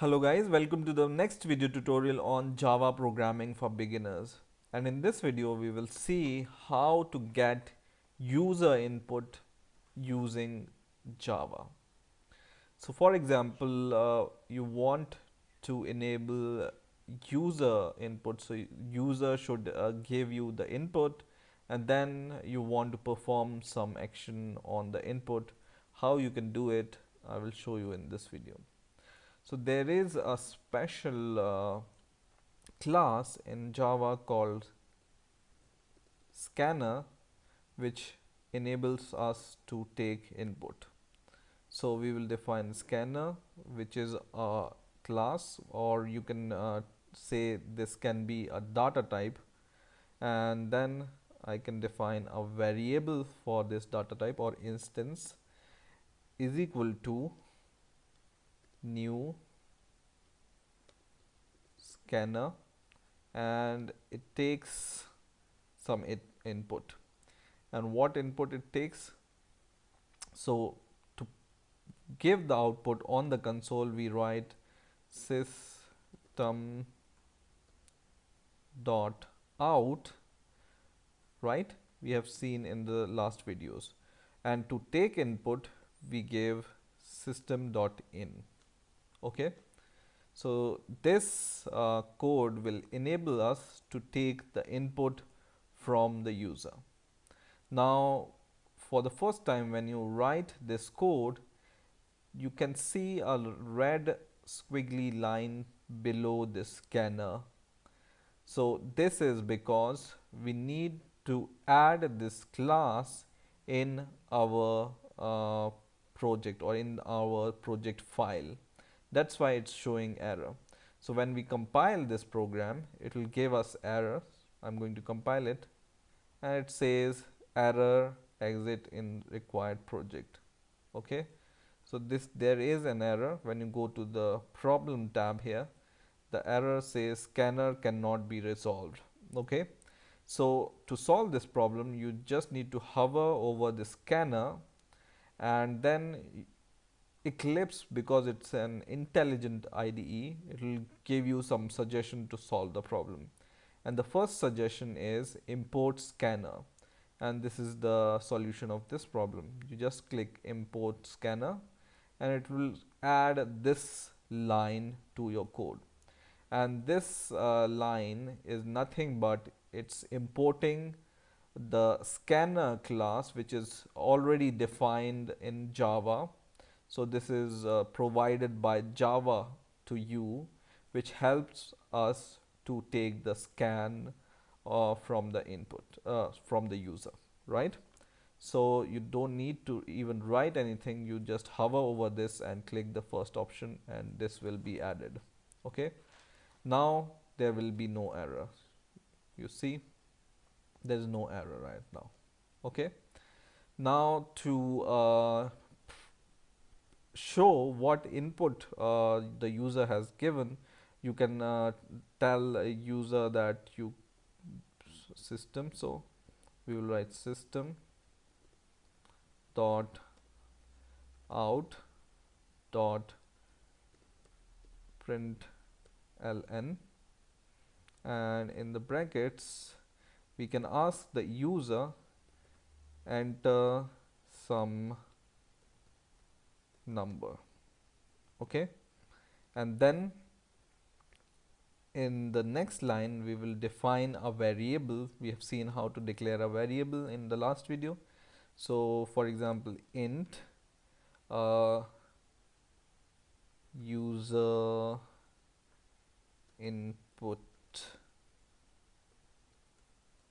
Hello guys, welcome to the next video tutorial on Java programming for beginners. And in this video we will see how to get user input using Java. So for example, you want to enable user input. So user should give you the input and then you want to perform some action on the input. How you can do it, I will show you in this video. So there is a special class in Java called scanner which enables us to take input. So we will define scanner, which is a class, or you can say this can be a data type, and then I can define a variable for this data type or instance is equal to new scanner, and it takes some input. And what input it takes? So to give the output on the console, we write system dot out, right? We have seen in the last videos. And to take input, we give system dot in. Okay. So this code will enable us to take the input from the user. Now, for the first time when you write this code, you can see a red squiggly line below the scanner. So this is because we need to add this class in our project or in our project file. That's why it's showing error. So when we compile this program, it will give us error. I'm going to compile it, and it says error exit in required project. Okay, so there is an error. When you go to the problem tab here, the error says scanner cannot be resolved. Okay, so to solve this problem, you just need to hover over the scanner, and then Eclipse, because it's an intelligent IDE, it will give you some suggestion to solve the problem. And the first suggestion is import scanner, and this is the solution of this problem. You just click import scanner and it will add this line to your code. And this line is nothing but it's importing the scanner class, which is already defined in Java. So this is provided by Java to you, which helps us to take the scan from the input from the user, right? So you don't need to even write anything. You just hover over this and click the first option and this will be added. Okay, now there will be no error. You see, there is no error right now. Okay, now to show what input the user has given, you can tell a user that you system. So we will write system dot out dot print ln, and in the brackets we can ask the user enter some number. Okay, and then in the next line we will define a variable. We have seen how to declare a variable in the last video. So for example, int user input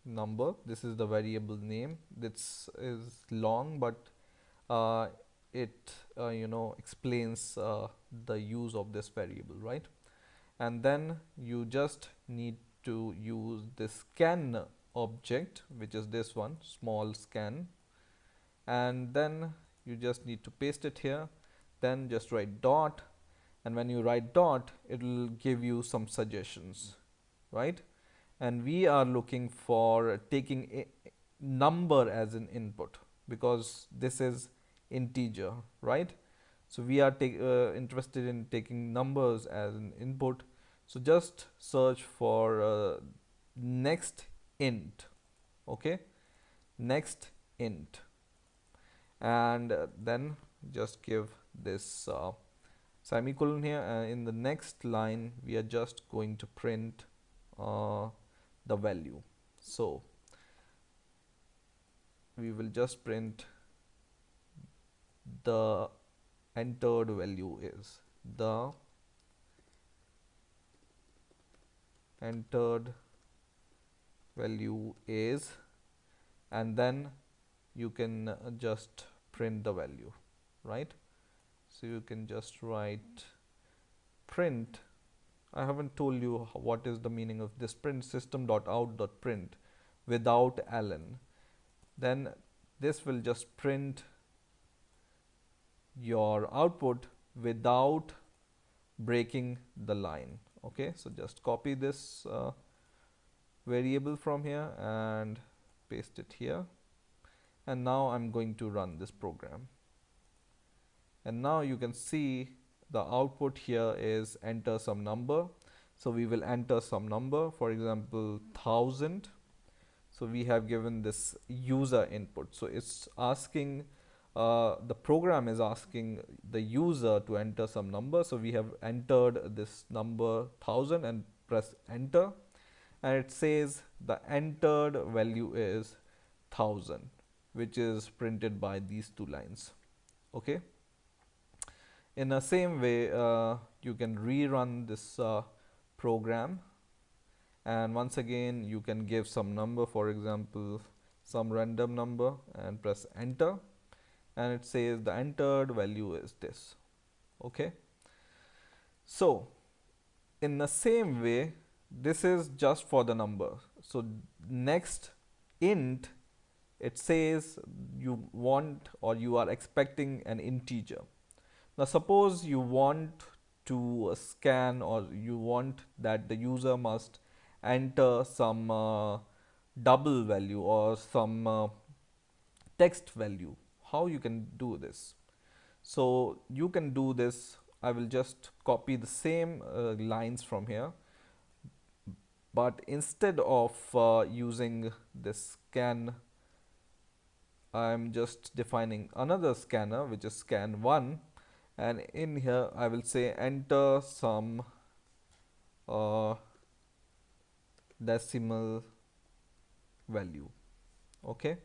number. This is the variable name. This is long, but it explains the use of this variable, right? And then you just need to use this scan object, which is this one, small scan, and then you just need to paste it here. Then just write dot, and when you write dot, it will give you some suggestions, right? And we are looking for taking a number as an input because this is integer, right? So we are interested in taking numbers as an input. So just search for next int. Okay, next int, and then just give this semicolon here, and in the next line we are just going to print the value. So we will just print the entered value is the entered value is, and then you can just print the value, right? So you can just write print. I haven't told you what is the meaning of this print, system.out.print without Allen. Then this will just print your output without breaking the line. Okay, so just copy this variable from here and paste it here, and now I'm going to run this program, and now you can see the output here is enter some number. So we will enter some number, for example 1000. So we have given this user input, so it's asking the program is asking the user to enter some number. So we have entered this number 1000 and press enter, and it says the entered value is 1000, which is printed by these two lines. Okay, in the same way you can rerun this program, and once again you can give some number, for example some random number, and press enter, and it says the entered value is this. Okay, so in the same way, this is just for the number. So next int, it says you want or you are expecting an integer. Now suppose you want to scan, or you want that the user must enter some double value or some text value. How you can do this? So you can do this. I will just copy the same lines from here, but instead of using this scan, I'm just defining another scanner, which is scan1, and in here I will say enter some decimal value. Okay,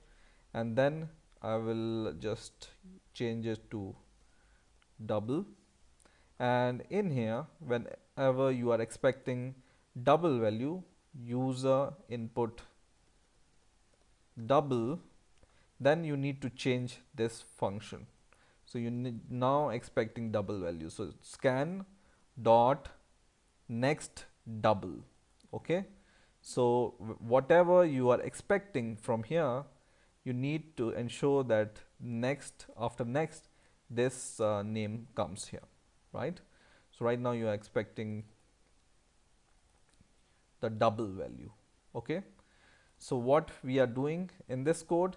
and then I will just change it to double, and in here whenever you are expecting double value, user input double, then you need to change this function. So you need now expecting double value, so scan dot next double. Okay, so whatever you are expecting from here, you need to ensure that next, after next, this name comes here, right? So right now you are expecting the double value. Okay, so what we are doing in this code,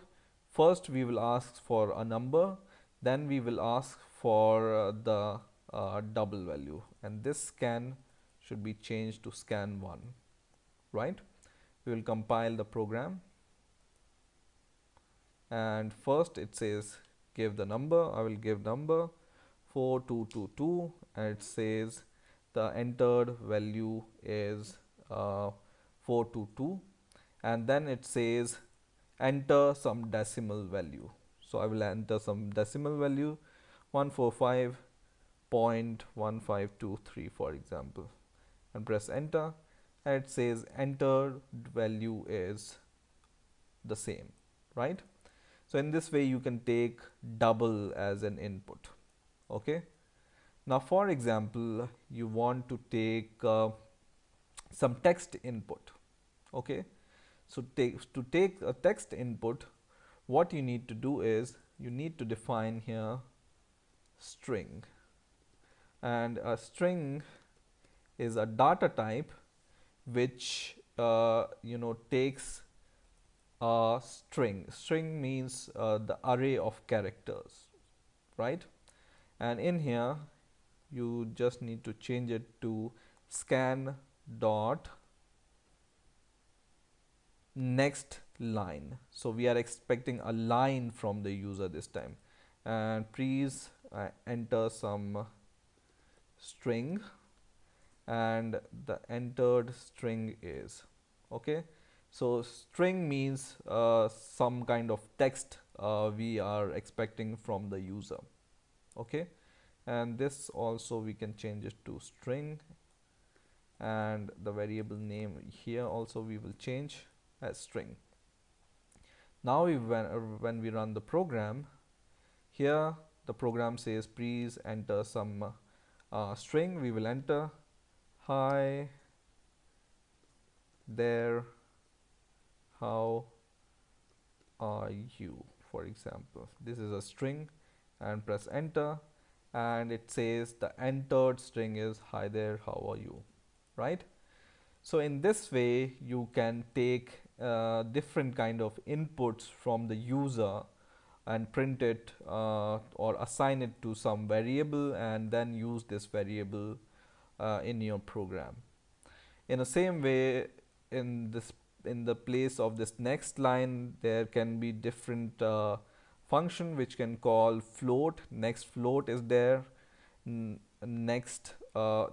first we will ask for a number, then we will ask for the double value, and this scan should be changed to scan1, right? We will compile the program, and first it says give the number. I will give number 4222, and it says the entered value is 422, and then it says enter some decimal value. So I will enter some decimal value 145.1523 for example, and press enter, and it says entered value is the same, right? So in this way you can take double as an input. Okay, now for example you want to take some text input. Okay, so to take a text input, what you need to do is you need to define here string, and a string is a data type which takes a string. String means the array of characters, right? and in here you just need to change it to scan dot next line. So we are expecting a line from the user this time, and please enter some string, and the entered string is okay. So string means some kind of text we are expecting from the user. Okay, and this also we can change it to string, and the variable name here also we will change as string. Now when we run the program, here the program says please enter some string. We will enter hi there, how are you, for example. This is a string, and press enter, and it says the entered string is hi there, how are you, right? So in this way you can take different kind of inputs from the user and print it or assign it to some variable, and then use this variable in your program. In the same way, in the place of this next line, there can be different function which can call float. Next float is there. Next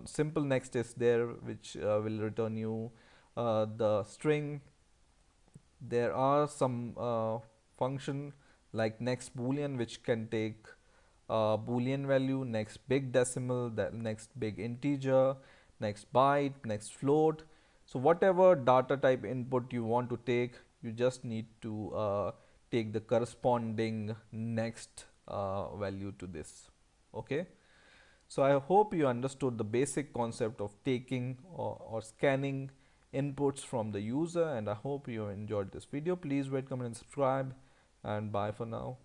simple next is there, which will return you the string. There are some function like next boolean, which can take boolean value, next big decimal, that next big integer, next byte, next float. So whatever data type input you want to take, you just need to take the corresponding next value to this. Okay, so I hope you understood the basic concept of taking or scanning inputs from the user, and I hope you enjoyed this video. Please rate, comment and subscribe, and bye for now.